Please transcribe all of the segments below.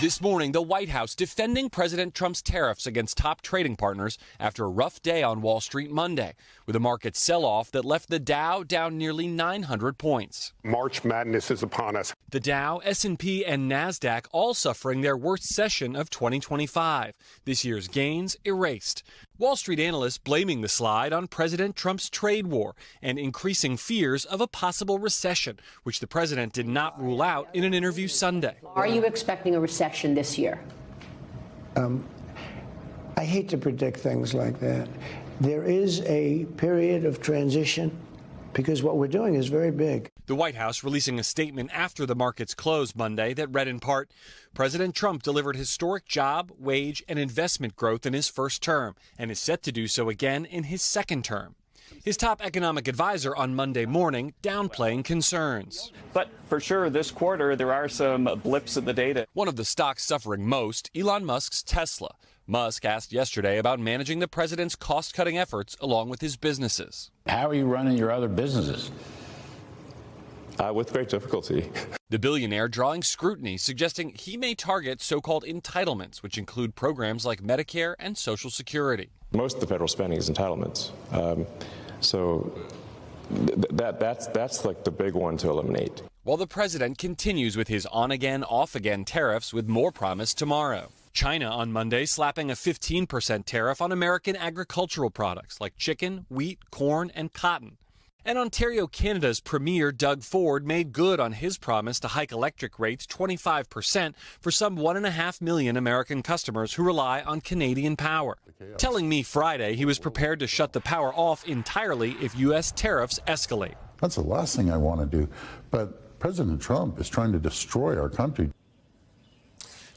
This morning, the White House defending President Trump's tariffs against top trading partners after a rough day on Wall Street Monday, with a market sell-off that left the Dow down nearly 900 points. March Madness is upon us. The Dow, S&P, and NASDAQ all suffering their worst session of 2025. This year's gains erased. Wall Street analysts blaming the slide on President Trump's trade war and increasing fears of a possible recession, which the president did not rule out in an interview Sunday. Are you expecting a recession this year? I hate to predict things like that. There is a period of transition because what we're doing is very big. The White House releasing a statement after the markets closed Monday that read in part, President Trump delivered historic job, wage, and investment growth in his first term and is set to do so again in his second term. His top economic advisor on Monday morning downplaying concerns. But for sure, this quarter, there are some blips in the data. One of the stocks suffering most, Elon Musk's Tesla. Musk asked yesterday about managing the president's cost-cutting efforts along with his businesses. How are you running your other businesses? With great difficulty. The billionaire drawing scrutiny, suggesting he may target so-called entitlements, which include programs like Medicare and Social Security. Most of the federal spending is entitlements. That's like the big one to eliminate. While the president continues with his on-again, off-again tariffs with more promise tomorrow. China on Monday slapping a 15% tariff on American agricultural products like chicken, wheat, corn, and cotton. And Ontario, Canada's premier Doug Ford made good on his promise to hike electric rates 25% for some 1.5 million American customers who rely on Canadian power. Telling me Friday he was prepared to shut the power off entirely if U.S. tariffs escalate. That's the last thing I want to do. But President Trump is trying to destroy our country.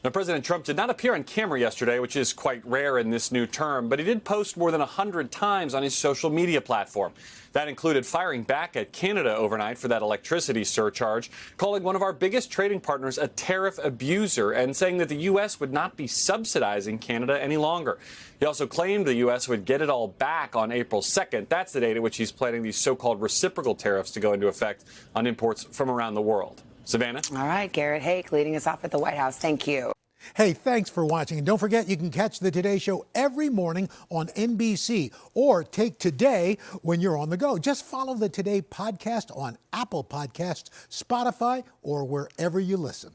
Now, President Trump did not appear on camera yesterday, which is quite rare in this new term, but he did post more than 100 times on his social media platform. That included firing back at Canada overnight for that electricity surcharge, calling one of our biggest trading partners a tariff abuser, and saying that the U.S. would not be subsidizing Canada any longer. He also claimed the U.S. would get it all back on April 2nd. That's the date at which he's planning these so-called reciprocal tariffs to go into effect on imports from around the world. Savannah? All right, Garrett Haake leading us off at the White House. Thank you. Hey, thanks for watching. And don't forget, you can catch the Today Show every morning on NBC or take Today when you're on the go. Just follow the Today podcast on Apple Podcasts, Spotify, or wherever you listen.